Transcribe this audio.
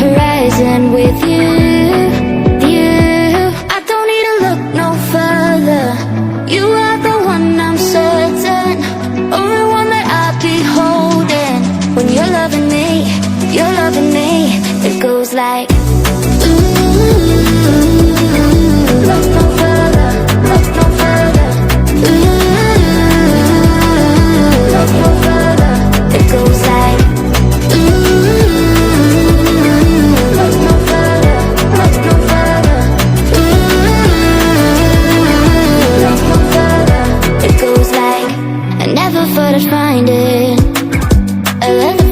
horizon with you, I don't need to look no further. You are the one, I'm certain, only one that I'll be holding. When you're loving me, it goes like look no further, look no further. Look no further. It goes like look no further, look no further. Look no further. It goes like I never thought I'd find it. I love